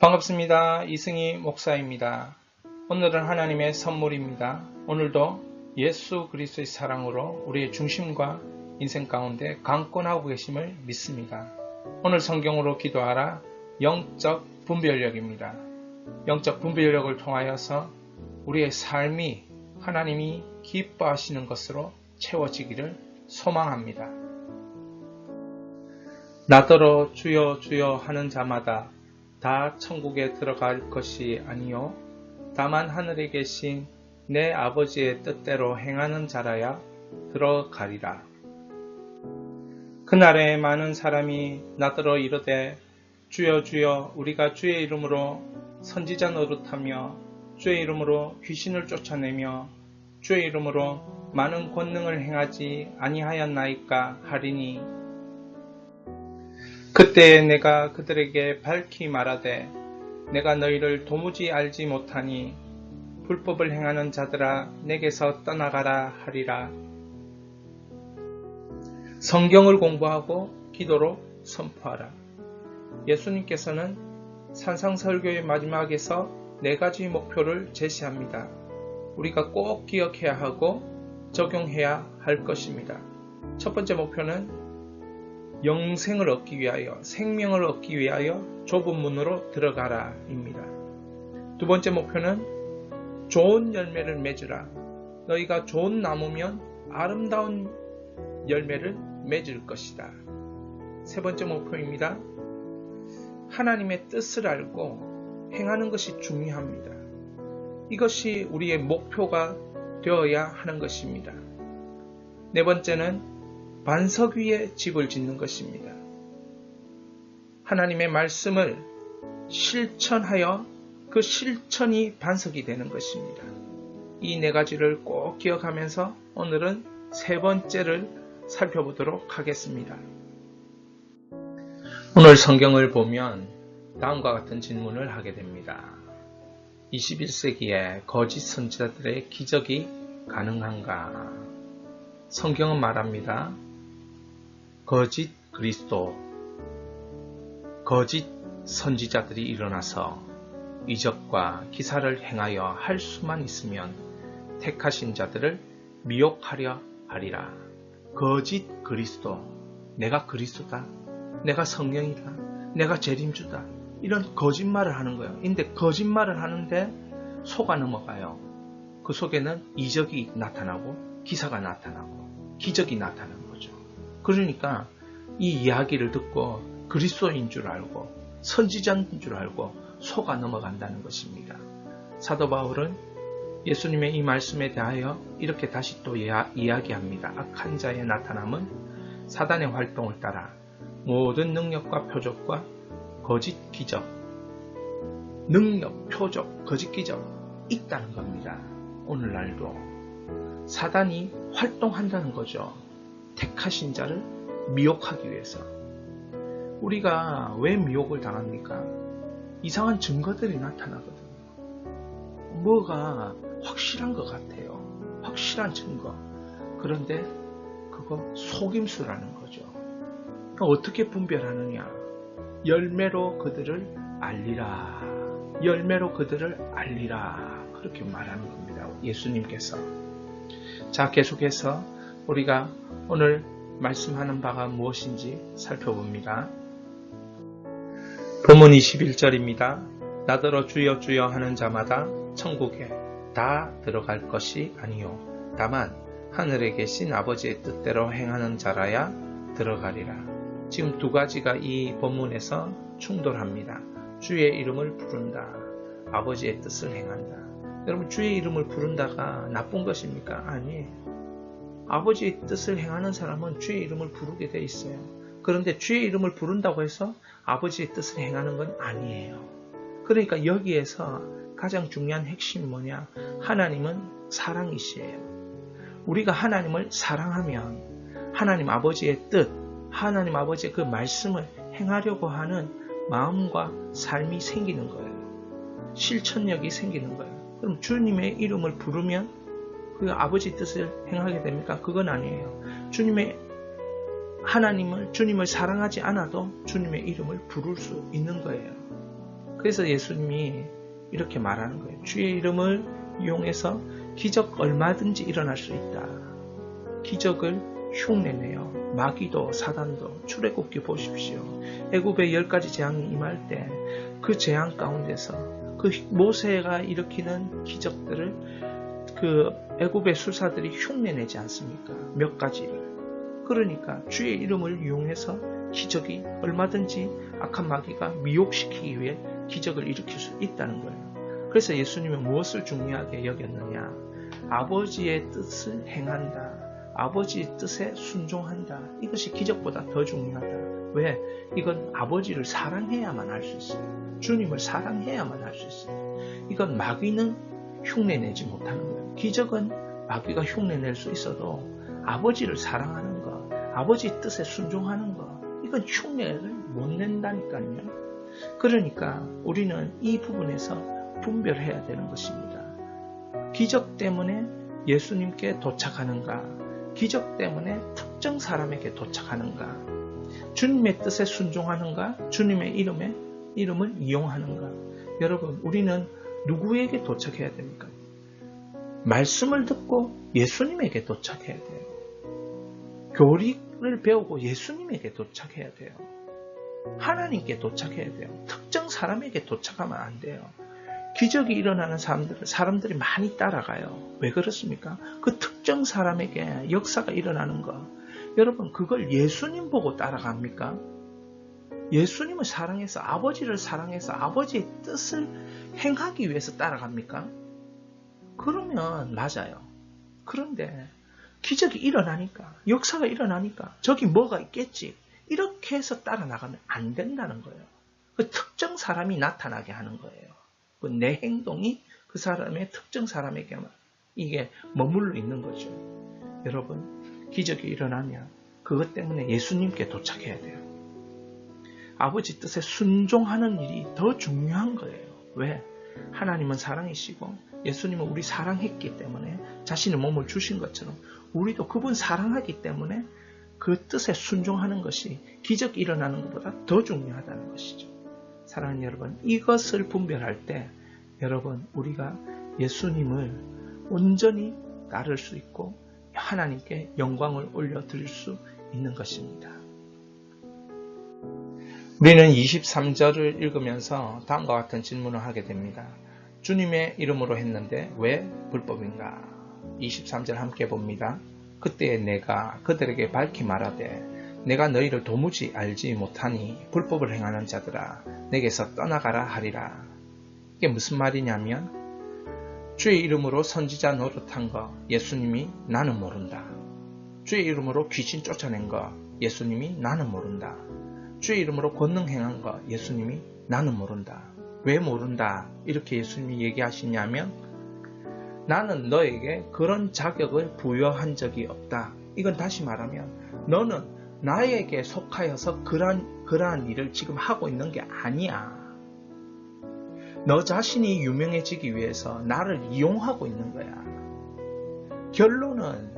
반갑습니다. 이승희 목사입니다. 오늘은 하나님의 선물입니다. 오늘도 예수 그리스도의 사랑으로 우리의 중심과 인생 가운데 강권하고 계심을 믿습니다. 오늘 성경으로 기도하라 영적 분별력입니다. 영적 분별력을 통하여서 우리의 삶이 하나님이 기뻐하시는 것으로 채워지기를 소망합니다. 나더러 주여 주여 하는 자마다 다 천국에 들어갈 것이 아니요 다만 하늘에 계신 내 아버지의 뜻대로 행하는 자라야 들어가리라. 그날에 많은 사람이 나더러 이르되 주여 주여 우리가 주의 이름으로 선지자 노릇하며 주의 이름으로 귀신을 쫓아내며 주의 이름으로 많은 권능을 행하지 아니하였나이까 하리니 그때 내가 그들에게 밝히 말하되 내가 너희를 도무지 알지 못하니 불법을 행하는 자들아 내게서 떠나가라 하리라. 성경을 공부하고 기도로 선포하라. 예수님께서는 산상설교의 마지막에서 4가지 목표를 제시합니다. 우리가 꼭 기억해야 하고 적용해야 할 것입니다. 첫 번째 목표는 영생을 얻기 위하여, 생명을 얻기 위하여 좁은 문으로 들어가라 입니다. 두 번째 목표는 좋은 열매를 맺으라. 너희가 좋은 나무면 아름다운 열매를 맺을 것이다. 세 번째 목표입니다. 하나님의 뜻을 알고 행하는 것이 중요합니다. 이것이 우리의 목표가 되어야 하는 것입니다. 네 번째는 반석 위에 집을 짓는 것입니다. 하나님의 말씀을 실천하여 그 실천이 반석이 되는 것입니다. 이 4가지를 꼭 기억하면서 오늘은 3번째를 살펴보도록 하겠습니다. 오늘 성경을 보면 다음과 같은 질문을 하게 됩니다. 21세기에 거짓 선지자들의 기적이 가능한가? 성경은 말합니다. 거짓 그리스도, 거짓 선지자들이 일어나서 이적과 기사를 행하여 할 수만 있으면 택하신 자들을 미혹하려 하리라. 거짓 그리스도, 내가 그리스도다, 내가 성령이다, 내가 재림주다, 이런 거짓말을 하는 거예요. 근데 거짓말을 하는데 속아 넘어가요. 그 속에는 이적이 나타나고 기사가 나타나고 기적이 나타나는 거죠. 그러니까 이 이야기를 듣고 그리스도인 줄 알고 선지자인 줄 알고 속아 넘어간다는 것입니다. 사도 바울은 예수님의 이 말씀에 대하여 이렇게 다시 또 이야기합니다. 악한 자의 나타남은 사단의 활동을 따라 모든 능력과 표적과 거짓 기적, 능력, 표적, 거짓 기적 있다는 겁니다. 오늘날도 사단이 활동한다는 거죠. 택하신 자를 미혹하기 위해서. 우리가 왜 미혹을 당합니까? 이상한 증거들이 나타나거든요. 뭐가 확실한 것 같아요. 확실한 증거. 그런데 그거 속임수라는 거죠. 그러니까 어떻게 분별하느냐? 열매로 그들을 알리라. 열매로 그들을 알리라. 그렇게 말하는 겁니다. 예수님께서. 자, 계속해서 우리가 오늘 말씀하는 바가 무엇인지 살펴봅니다. 본문 21절입니다. 나더러 주여 주여 하는 자마다 천국에 다 들어갈 것이 아니요 다만 하늘에 계신 아버지의 뜻대로 행하는 자라야 들어가리라. 지금 2가지가 이 본문에서 충돌합니다. 주의 이름을 부른다. 아버지의 뜻을 행한다. 여러분, 주의 이름을 부른다가 나쁜 것입니까? 아니에요. 아버지의 뜻을 행하는 사람은 주의 이름을 부르게 돼 있어요. 그런데 주의 이름을 부른다고 해서 아버지의 뜻을 행하는 건 아니에요. 그러니까 여기에서 가장 중요한 핵심이 뭐냐? 하나님은 사랑이시에요. 우리가 하나님을 사랑하면 하나님 아버지의 뜻, 하나님 아버지의 그 말씀을 행하려고 하는 마음과 삶이 생기는 거예요. 실천력이 생기는 거예요. 그럼 주님의 이름을 부르면 그 아버지 뜻을 행하게 됩니까? 그건 아니에요. 주님을 사랑하지 않아도 주님의 이름을 부를 수 있는 거예요. 그래서 예수님이 이렇게 말하는 거예요. 주의 이름을 이용해서 기적 얼마든지 일어날 수 있다. 기적을 흉내내요. 마귀도 사단도 출애굽기 보십시오. 애굽에 10가지 재앙이 임할 때 그 재앙 가운데서 그 모세가 일으키는 기적들을 그 애굽의 술사들이 흉내내지 않습니까? 몇 가지를. 그러니까 주의 이름을 이용해서 기적이 얼마든지 악한 마귀가 미혹시키기 위해 기적을 일으킬 수 있다는 거예요. 그래서 예수님은 무엇을 중요하게 여겼느냐? 아버지의 뜻을 행한다. 아버지의 뜻에 순종한다. 이것이 기적보다 더 중요하다. 왜? 이건 아버지를 사랑해야만 할 수 있어요. 주님을 사랑해야만 할 수 있어요. 이건 마귀는 흉내내지 못하는 거예요. 기적은 마귀가 흉내낼 수 있어도 아버지를 사랑하는 것, 아버지의 뜻에 순종하는 것, 이건 흉내를 못 낸다니까요. 그러니까 우리는 이 부분에서 분별해야 되는 것입니다. 기적 때문에 예수님께 도착하는가? 기적 때문에 특정 사람에게 도착하는가? 주님의 뜻에 순종하는가? 주님의 이름을 이용하는가? 여러분, 우리는 누구에게 도착해야 됩니까? 말씀을 듣고 예수님에게 도착해야 돼요. 교리를 배우고 예수님에게 도착해야 돼요. 하나님께 도착해야 돼요. 특정 사람에게 도착하면 안 돼요. 기적이 일어나는 사람들이 많이 따라가요. 왜 그렇습니까? 그 특정 사람에게 역사가 일어나는 거. 여러분, 그걸 예수님 보고 따라갑니까? 예수님을 사랑해서, 아버지를 사랑해서 아버지의 뜻을 행하기 위해서 따라갑니까? 그러면 맞아요. 그런데 기적이 일어나니까, 역사가 일어나니까 저기 뭐가 있겠지. 이렇게 해서 따라 나가면 안 된다는 거예요. 그 특정 사람이 나타나게 하는 거예요. 내 행동이 그 사람의 특정 사람에게만 이게 머물러 있는 거죠. 여러분, 기적이 일어나면 그것 때문에 예수님께 도착해야 돼요. 아버지 뜻에 순종하는 일이 더 중요한 거예요. 왜? 하나님은 사랑이시고 예수님은 우리 사랑했기 때문에 자신의 몸을 주신 것처럼 우리도 그분 사랑하기 때문에 그 뜻에 순종하는 것이 기적이 일어나는 것보다 더 중요하다는 것이죠. 사랑하는 여러분, 이것을 분별할 때 여러분, 우리가 예수님을 온전히 따를 수 있고 하나님께 영광을 올려드릴 수 있는 것입니다. 우리는 23절을 읽으면서 다음과 같은 질문을 하게 됩니다. 주님의 이름으로 했는데 왜 불법인가? 23절 함께 봅니다. 그때 내가 그들에게 밝히 말하되 내가 너희를 도무지 알지 못하니 불법을 행하는 자들아 내게서 떠나가라 하리라. 이게 무슨 말이냐면 주의 이름으로 선지자 노릇한 거 예수님이 나는 모른다. 주의 이름으로 귀신 쫓아낸 거 예수님이 나는 모른다. 주의 이름으로 권능 행한 거 예수님이 나는 모른다. 왜 모른다? 이렇게 예수님이 얘기하시냐면 나는 너에게 그런 자격을 부여한 적이 없다. 이건 다시 말하면 너는 나에게 속하여서 그러한 일을 지금 하고 있는 게 아니야. 너 자신이 유명해지기 위해서 나를 이용하고 있는 거야. 결론은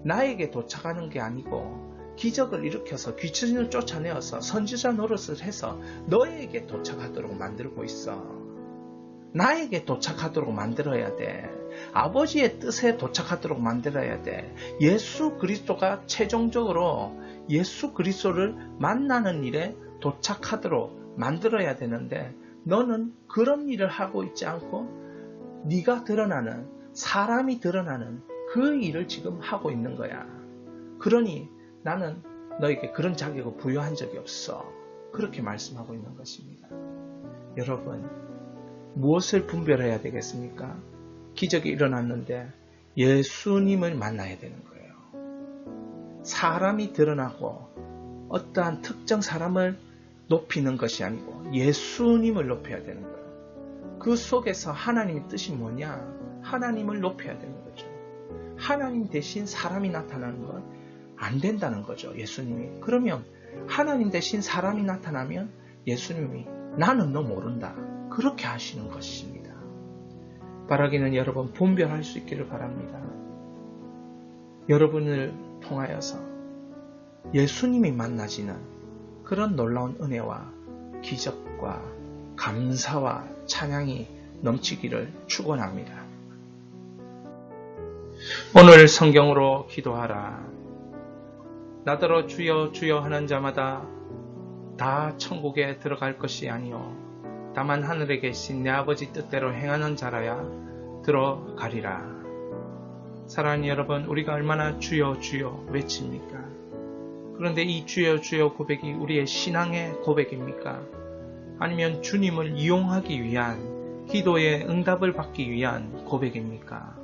나에게 도착하는 게 아니고 기적을 일으켜서 귀신을 쫓아내어서 선지자 노릇을 해서 너에게 도착하도록 만들고 있어. 나에게 도착하도록 만들어야 돼. 아버지의 뜻에 도착하도록 만들어야 돼. 예수 그리스도가 최종적으로 예수 그리스도를 만나는 일에 도착하도록 만들어야 되는데 너는 그런 일을 하고 있지 않고 네가 드러나는, 사람이 드러나는 그 일을 지금 하고 있는 거야. 그러니 나는 너에게 그런 자격을 부여한 적이 없어. 그렇게 말씀하고 있는 것입니다. 여러분, 무엇을 분별해야 되겠습니까? 기적이 일어났는데 예수님을 만나야 되는 거예요. 사람이 드러나고 어떠한 특정 사람을 높이는 것이 아니고 예수님을 높여야 되는 거예요. 그 속에서 하나님의 뜻이 뭐냐? 하나님을 높여야 되는 거죠. 하나님 대신 사람이 나타나는 건 안 된다는 거죠. 예수님이. 그러면 하나님 대신 사람이 나타나면 예수님이 나는 너 모른다. 그렇게 하시는 것입니다. 바라기는 여러분 분별할 수 있기를 바랍니다. 여러분을 통하여서 예수님이 만나지는 그런 놀라운 은혜와 기적과 감사와 찬양이 넘치기를 축원합니다. 오늘 성경으로 기도하라. 나더러 주여 주여 하는 자마다 다 천국에 들어갈 것이 아니요 다만 하늘에 계신 내 아버지 뜻대로 행하는 자라야 들어가리라. 사랑하는 여러분, 우리가 얼마나 주여 주여 외칩니까? 그런데 이 주여 주여 고백이 우리의 신앙의 고백입니까? 아니면 주님을 이용하기 위한 기도의 응답을 받기 위한 고백입니까?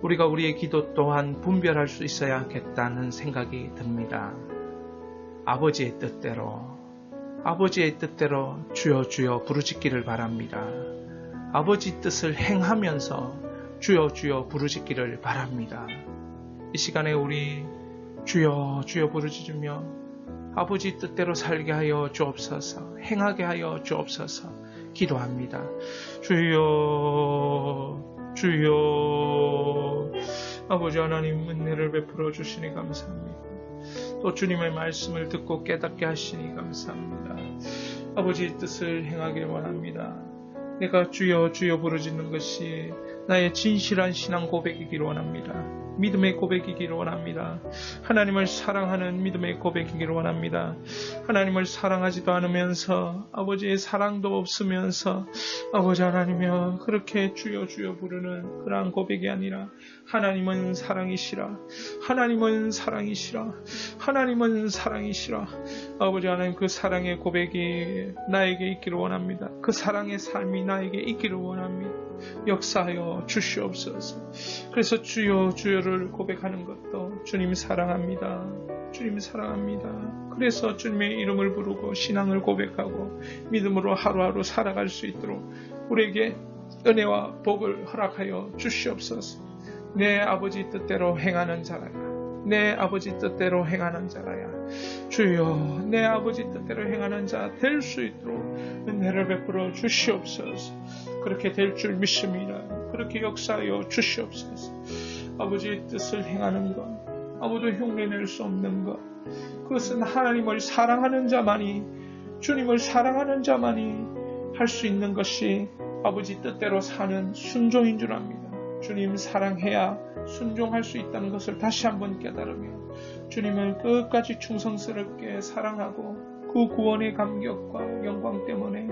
우리가 우리의 기도 또한 분별할 수 있어야겠다는 생각이 듭니다. 아버지의 뜻대로 주여 주여 부르짖기를 바랍니다. 아버지 뜻을 행하면서 주여 주여 부르짖기를 바랍니다. 이 시간에 우리 주여 주여 부르짖으며 아버지 뜻대로 살게 하여 주옵소서, 행하게 하여 주옵소서 기도합니다. 주여 주여. 아버지 하나님, 은혜를 베풀어 주시니 감사합니다. 또 주님의 말씀을 듣고 깨닫게 하시니 감사합니다. 아버지의 뜻을 행하길 원합니다. 내가 주여 주여 부르짖는 것이 나의 진실한 신앙 고백이기를 원합니다. 믿음의 고백이기를 원합니다. 하나님을 사랑하는 믿음의 고백이기를 원합니다. 하나님을 사랑하지도 않으면서 아버지의 사랑도 없으면서 아버지 하나님이여 그렇게 주여 주여 부르는 그러한 고백이 아니라 하나님은 사랑이시라, 하나님은 사랑이시라, 하나님은 사랑이시라. 아버지 하나님, 그 사랑의 고백이 나에게 있기를 원합니다. 그 사랑의 삶이 나에게 있기를 원합니다. 역사하여 주시옵소서. 그래서 주여 주여를 고백하는 것도 주님 사랑합니다. 주님 사랑합니다. 그래서 주님의 이름을 부르고 신앙을 고백하고 믿음으로 하루하루 살아갈 수 있도록 우리에게 은혜와 복을 허락하여 주시옵소서. 내 아버지 뜻대로 행하는 자라야, 내 아버지 뜻대로 행하는 자라야, 주여 내 아버지 뜻대로 행하는 자 될 수 있도록 은혜를 베풀어 주시옵소서. 그렇게 될 줄 믿습니다. 그렇게 역사하여 주시옵소서. 아버지의 뜻을 행하는 것, 아무도 흉내낼 수 없는 것, 그것은 하나님을 사랑하는 자만이, 주님을 사랑하는 자만이 할 수 있는 것이 아버지 뜻대로 사는 순종인 줄 압니다. 주님 사랑해야 순종할 수 있다는 것을 다시 한번 깨달으며 주님을 끝까지 충성스럽게 사랑하고 그 구원의 감격과 영광 때문에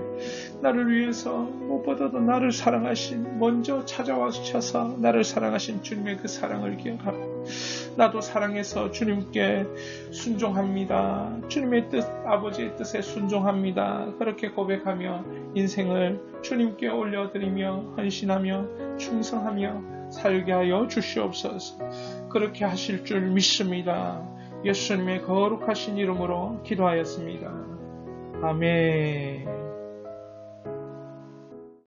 나를 위해서 무엇보다도 나를 사랑하신, 먼저 찾아와주셔서 나를 사랑하신 주님의 그 사랑을 기억하고 나도 사랑해서 주님께 순종합니다. 주님의 뜻, 아버지의 뜻에 순종합니다. 그렇게 고백하며 인생을 주님께 올려드리며 헌신하며 충성하며 살게 하여 주시옵소서. 그렇게 하실 줄 믿습니다. 예수님의 거룩하신 이름으로 기도하였습니다. 아멘.